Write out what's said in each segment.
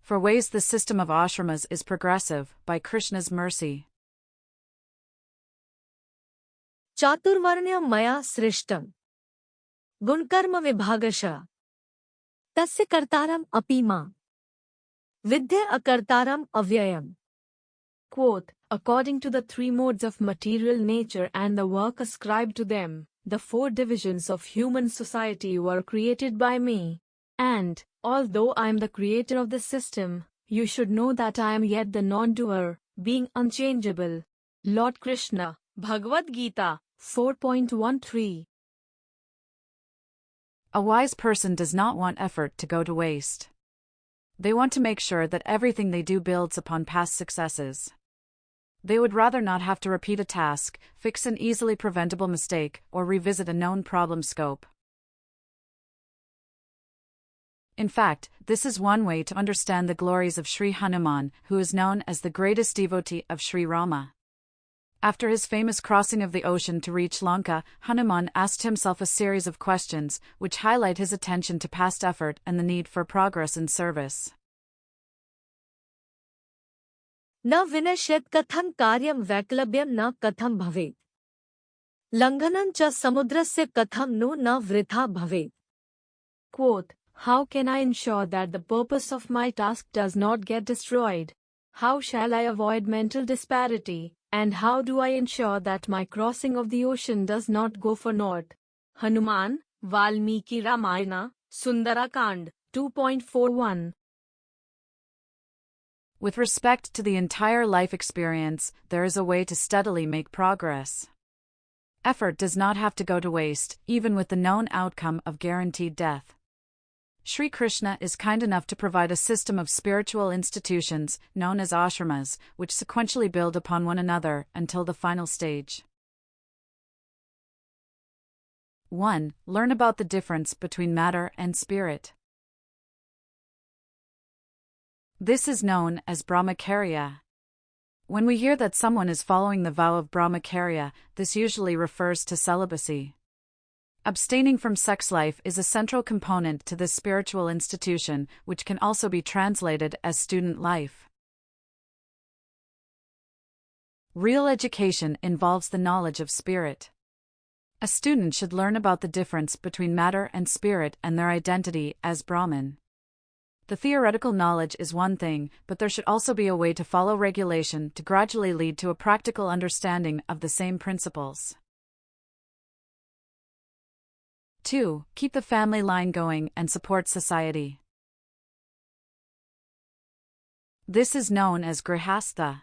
for ways the system of ashramas is progressive, by Krishna's mercy. चातुर्वर्ण्यं मया सृष्टं गुणकर्म विभागशः तस्य कर्तारम् अपि मां विद्ये अकर्तारम् अव्ययम्. Quote, according to the three modes of material nature and the work ascribed to them, the four divisions of human society were created by me. And, although I am the creator of the system, you should know that I am yet the non-doer, being unchangeable. Lord Krishna, Bhagavad-gita, 4.13. A wise person does not want effort to go to waste. They want to make sure that everything they do builds upon past successes. They would rather not have to repeat a task, fix an easily preventable mistake, or revisit a known problem scope. In fact, this is one way to understand the glories of Sri Hanuman, who is known as the greatest devotee of Sri Rama. After his famous crossing of the ocean to reach Lanka, Hanuman asked himself a series of questions, which highlight his attention to past effort and the need for progress in service. न विनश्यत् कथं कार्यं वैक्लव्यं न कथं भवेत् लंघनं च समुद्रस्य कथं नु न वृथा भवेत्. Quote, how can I ensure that the purpose of my task does not get destroyed? How shall I avoid mental disparity? And how do I ensure that my crossing of the ocean does not go for naught? Hanuman, Valmiki Ramayana, Sundarakand, 2.41. With respect to the entire life experience, there is a way to steadily make progress. Effort does not have to go to waste, even with the known outcome of guaranteed death. Sri Krishna is kind enough to provide a system of spiritual institutions, known as ashramas, which sequentially build upon one another until the final stage. 1. Learn about the difference between matter and spirit. This is known as brahmacharya. When we hear that someone is following the vow of brahmacharya, this usually refers to celibacy. Abstaining from sex life is a central component to this spiritual institution, which can also be translated as student life. Real education involves the knowledge of spirit. A student should learn about the difference between matter and spirit and their identity as Brahman. The theoretical knowledge is one thing, but there should also be a way to follow regulation to gradually lead to a practical understanding of the same principles. 2. Keep the family line going and support society. This is known as grihastha.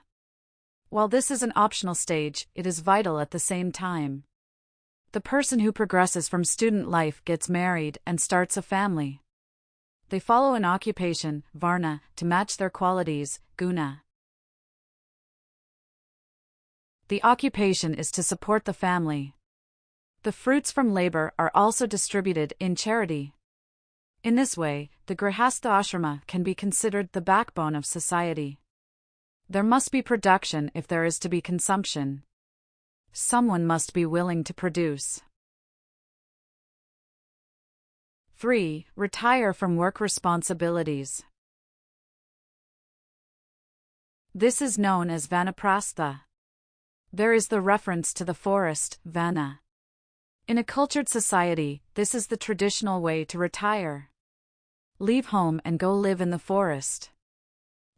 While this is an optional stage, it is vital at the same time. The person who progresses from student life gets married and starts a family. They follow an occupation, varna, to match their qualities, guna. The occupation is to support the family. The fruits from labor are also distributed in charity. In this way, the grihastha ashrama can be considered the backbone of society. There must be production if there is to be consumption. Someone must be willing to produce. 3. Retire from work responsibilities. This is known as vanaprastha. There is the reference to the forest, vana. In a cultured society, this is the traditional way to retire. Leave home and go live in the forest.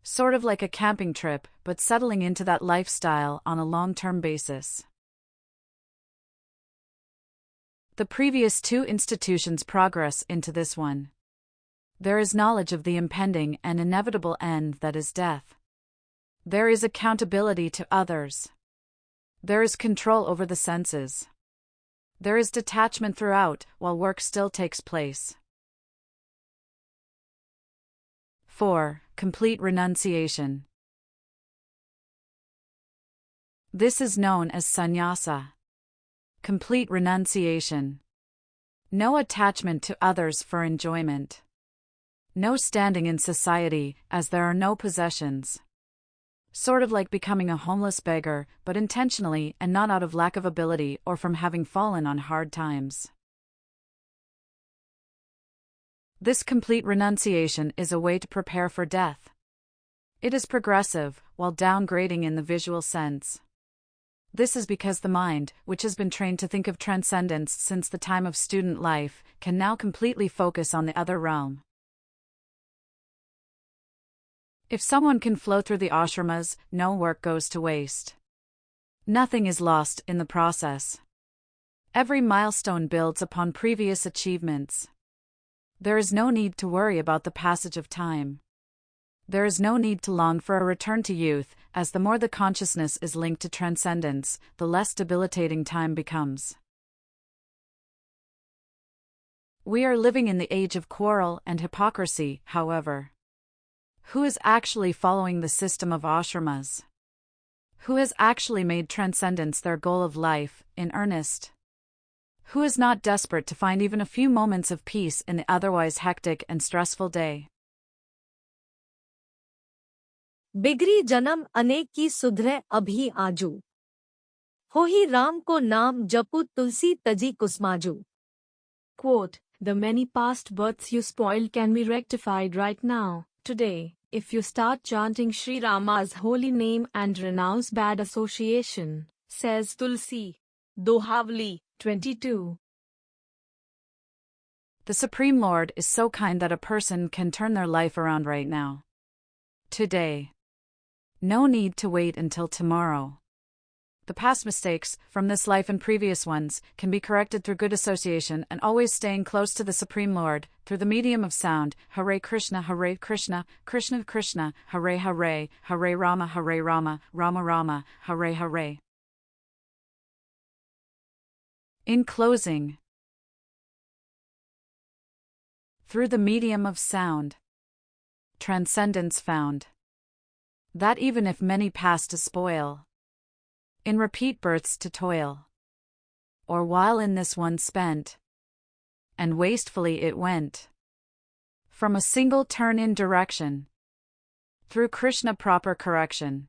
Sort of like a camping trip, but settling into that lifestyle on a long-term basis. The previous two institutions progress into this one. There is knowledge of the impending and inevitable end that is death. There is accountability to others. There is control over the senses. There is detachment throughout, while work still takes place. 4. Complete renunciation. This is known as sannyasa. Complete renunciation. No attachment to others for enjoyment. No standing in society, as there are no possessions. Sort of like becoming a homeless beggar, but intentionally and not out of lack of ability or from having fallen on hard times. This complete renunciation is a way to prepare for death. It is progressive, while downgrading in the visual sense. This is because the mind, which has been trained to think of transcendence since the time of student life, can now completely focus on the other realm. If someone can flow through the ashramas, no work goes to waste. Nothing is lost in the process. Every milestone builds upon previous achievements. There is no need to worry about the passage of time. There is no need to long for a return to youth, as the more the consciousness is linked to transcendence, the less debilitating time becomes. We are living in the age of quarrel and hypocrisy, however. Who is actually following the system of ashramas? Who has actually made transcendence their goal of life, in earnest? Who is not desperate to find even a few moments of peace in the otherwise hectic and stressful day? बिगड़ी जन्म अनेक की सुधरे अभी आजू हो ही राम को नाम जपू तुलसी तजी कुसमाजू. Quote, the many past births you spoiled can be rectified right now, today, if you start chanting Sri Rama's holy name and renounce bad association, says Tulsi. Dohavli, 22. The Supreme Lord is so kind that a person can turn their life around right now. Today. No need to wait until tomorrow. The past mistakes, from this life and previous ones, can be corrected through good association and always staying close to the Supreme Lord, through the medium of sound. Hare Krishna, Krishna Krishna, Hare Hare, Hare Rama, Rama Rama, Hare Hare. In closing, through the medium of sound, transcendence found. That even if many pass to spoil, in repeat births to toil, or while in this one spent, and wastefully it went, from a single turn in direction, through Krishna proper correction,